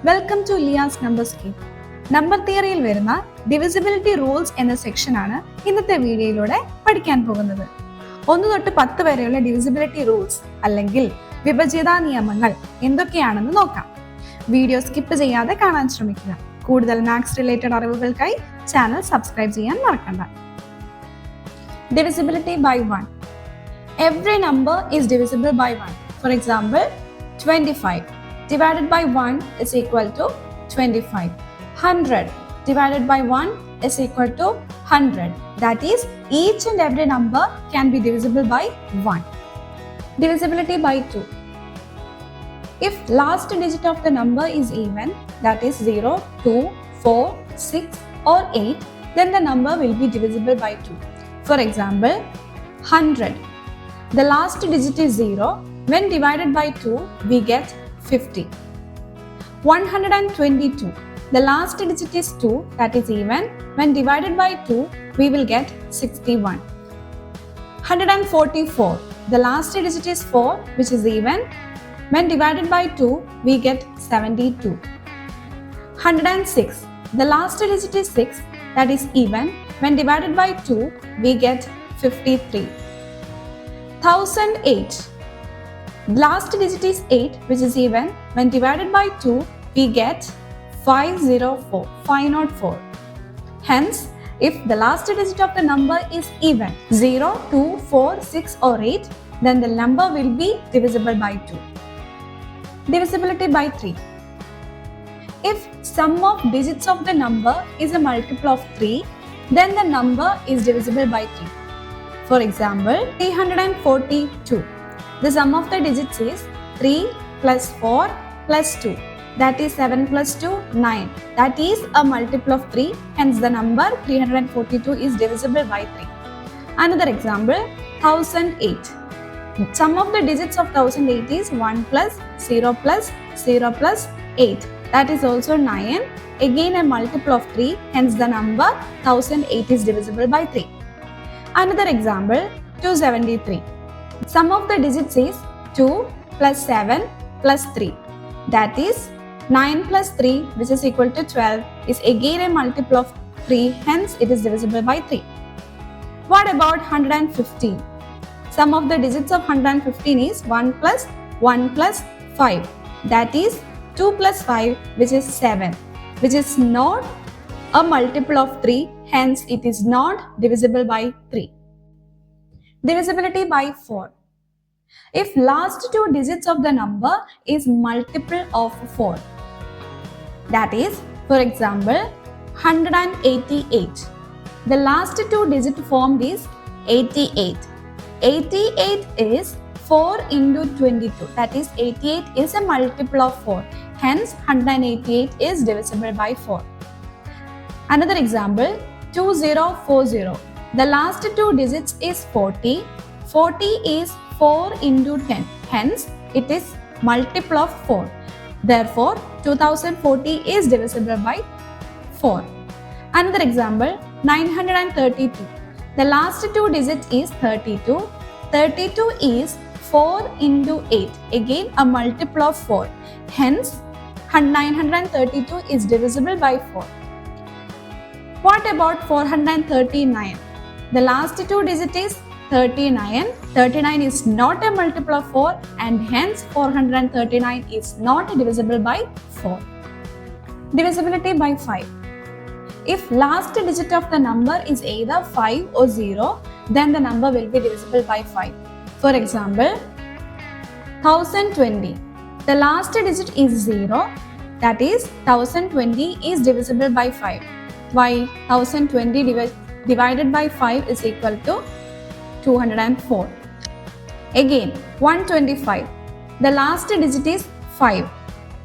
Welcome to ലിയാസ് number scheme. Number തിയറിയിൽ വരുന്ന ഡിവിസിബിലിറ്റി റൂൾസ് എന്ന സെക്ഷനാണ് ഇന്നത്തെ വീഡിയോയിലൂടെ പഠിക്കാൻ പോകുന്നത്. 1 തൊട്ട് 10 വരെയുള്ള ഡിവിസിബിലിറ്റി റൂൾസ് അല്ലെങ്കിൽ വിഭജിത നിയമങ്ങൾ എന്തൊക്കെയാണെന്ന് നോക്കാം. വീഡിയോ സ്കിപ്പ് ചെയ്യാതെ കാണാൻ ശ്രമിക്കുക. കൂടുതൽ മാത്സ് റിലേറ്റഡ് അറിവുകൾക്കായി ചാനൽ സബ്സ്ക്രൈബ് ചെയ്യാൻ മറക്കണ്ട. Divisibility by 1. Every number is divisible by 1. For example, 25 divided by 1 is equal to 25. 100 divided by 1 is equal to 100. That is, each and every number can be divisible by 1. Divisibility by 2. If last digit of the number is even, that is 0, 2, 4, 6 or 8, then the number will be divisible by 2. For example, 100. The last digit is 0. When divided by 2, we get 50. 122. The last digit is 2, that is even. When divided by 2, we will get 61. 144. The last digit is 4, which is even. When divided by 2, we get 72. 106. The last digit is 6, that is even. When divided by 2, we get 53. 1008. Last digit is 8, which is even. When divided by 2, we get 504. Hence, if the last digit of the number is even, 0, 2, 4, 6 or 8, then the number will be divisible by 2. Divisibility by 3. If sum of digits of the number is a multiple of 3, then the number is divisible by 3. For example, 342. The sum of the digits is 3 plus 4 plus 2. That is 7 plus 2, 9. That is a multiple of 3. Hence the number 342 is divisible by 3. Another example, 1008. Sum of the digits of 1008 is 1 plus 0 plus 0 plus 8. That is also 9. Again a multiple of 3. Hence the number 1008 is divisible by 3. Another example, 273. Sum of the digits is 2 plus 7 plus 3. That is 9 plus 3, which is equal to 12, is again a multiple of 3. Hence it is divisible by 3. What about 115? Sum of the digits of 115 is 1 plus 5. That is 2 plus 5, which is 7, which is not a multiple of 3. Hence it is not divisible by 3. Divisibility by 4. If last 2 digits of the number is multiple of 4. That is, for example, 188. The last 2 digit formed is 88. 88 is 4 into 22. That is, 88 is a multiple of 4. Hence, 188 is divisible by 4. Another example, 2040. The last 2 digits is 40. 40 is 4 into 10. Hence, it is multiple of 4. Therefore, 2040 is divisible by 4. Another example, 932. The last 2 digits is 32. 32 is 4 into 8. Again, a multiple of 4. Hence, 932 is divisible by 4. What about 439? The last 2 digits is 39. 39 is not a multiple of 4 and hence 439 is not divisible by 4. Divisibility by 5. If last digit of the number is either 5 or 0, then the number will be divisible by 5. For example, 1020. The last digit is 0. That is, 1020 is divisible by 5. Why? 1020 divided by 5 is equal to 204. Again, 125. The last digit is 5.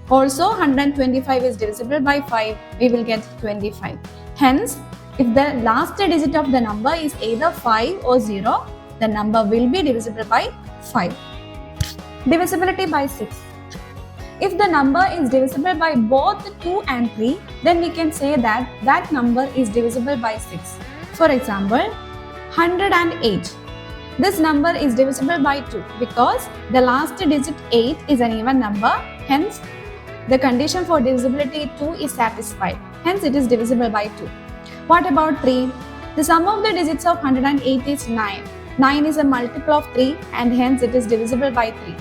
Also, 125 is divisible by 5. We will get 25. Hence, if the last digit of the number is either 5 or 0, the number will be divisible by 5. Divisibility by 6. If the number is divisible by both 2 and 3, then we can say that that number is divisible by 6. For example, 108. This number is divisible by 2 because the last digit 8 is an even number. Hence, The condition for divisibility 2 is satisfied. Hence, it is divisible by 2. What about 3? The sum of the digits of 108 is 9. 9 is a multiple of 3 and hence it is divisible by 3.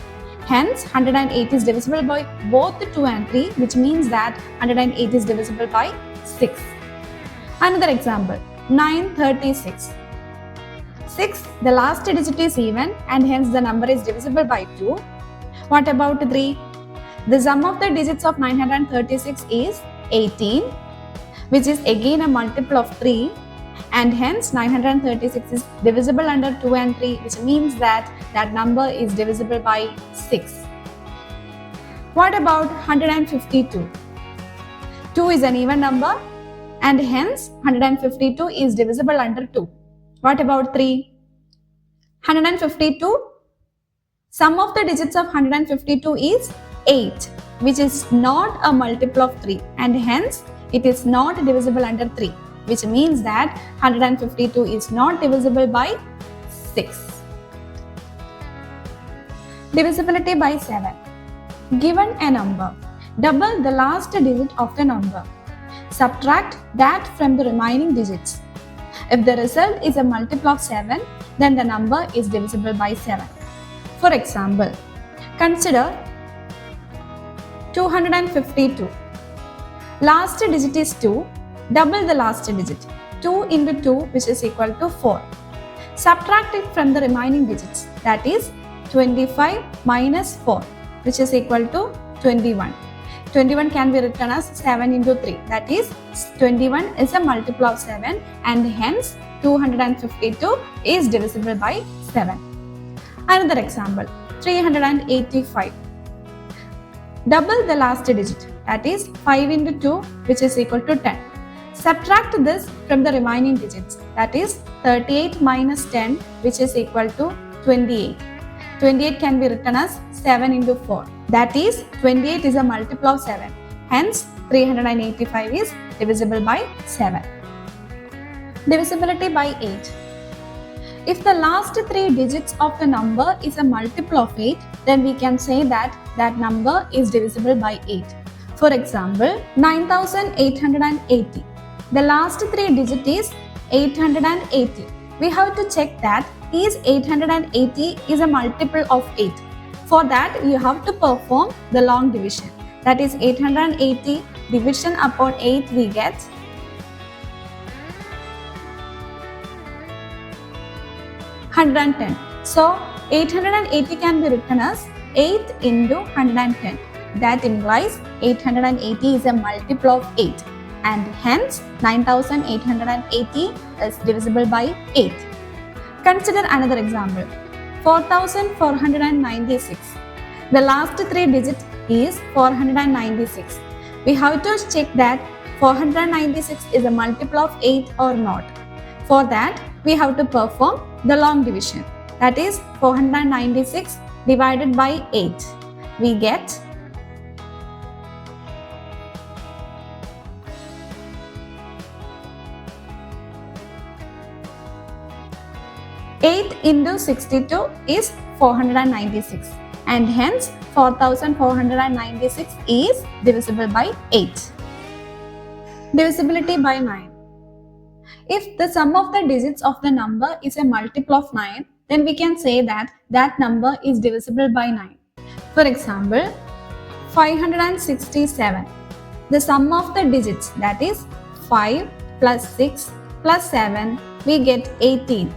Hence, 108 is divisible by both 2 and 3, which means that 108 is divisible by 6. Another example, 936. 6, the last digit is even and hence the number is divisible by 2. What about 3? The sum of the digits of 936 is 18, which is again a multiple of 3 and hence 936 is divisible under 2 and 3, which means that that number is divisible by 6. What about 152? 2 is an even number and hence 152 is divisible under 2. What about 3? 152, sum of the digits of 152 is 8, which is not a multiple of 3 and hence it is not divisible under 3, which means that 152 is not divisible by 6. Divisibility by 7. Given a number, double the last digit of the number. Subtract that from the remaining digits. If the result is a multiple of 7, then the number is divisible by 7. For example, consider 252. Last digit is 2. Double the last digit. 2 into 2, which is equal to 4. Subtract it from the remaining digits. That is 25 minus 4, which is equal to 21. 21 can be written as 7 into 3. That is 21 is a multiple of 7 and hence 252 is divisible by 7. Another example, 385. Double the last digit. That is 5 into 2, which is equal to 10. Subtract this from the remaining digits. That is 38 minus 10, which is equal to 28. 28 can be written as 7 into 4. That is 28 is a multiple of 7. Hence 385 is divisible by 7. Divisibility by 8. If the last 3 digits of the number is a multiple of 8, then we can say that that number is divisible by 8. For example, 9880. The last 3 digit is 880. We have to check that is 880 is a multiple of 8. For that, you have to perform the long division. That is 880 division upon 8 we get 110. So 880 can be written as 8 into 110. That implies 880 is a multiple of 8 and hence 9880 is divisible by 8. Consider another example, 4496. The last 3 digits is 496. We have to check that 496 is a multiple of 8 or not. For that, we have to perform the long division. That is 496 divided by 8. We get 8 into 62 is 496 and hence 4496 is divisible by 8. Divisibility by 9. If the sum of the digits of the number is a multiple of 9, then we can say that that number is divisible by 9. For example, 567. The sum of the digits, that is 5 plus 6 plus 7, we get 18.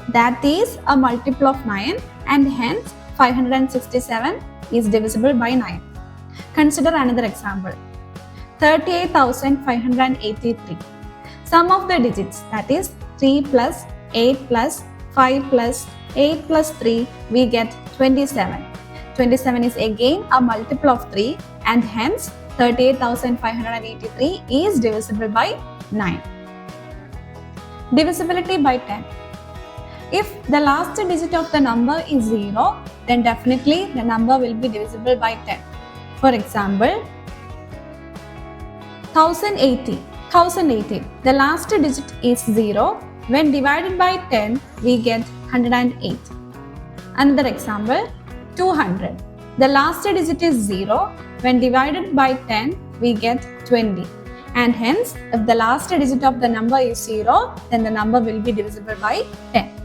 That is a multiple of 9 and hence 567 is divisible by 9. Consider another example, 38,583. Sum of the digits, that is 3 plus 8 plus 5 plus 8 plus 3, we get 27. 27 is again a multiple of 3 and hence 38,583 is divisible by 9. Divisibility by 10. If the last digit of the number is 0, then definitely the number will be divisible by 10. For example, 1080. The last digit is 0. When divided by 10, we get 108. Another example, 200. The last digit is 0. When divided by 10, we get 20. And hence, if the last digit of the number is 0, then the number will be divisible by 10.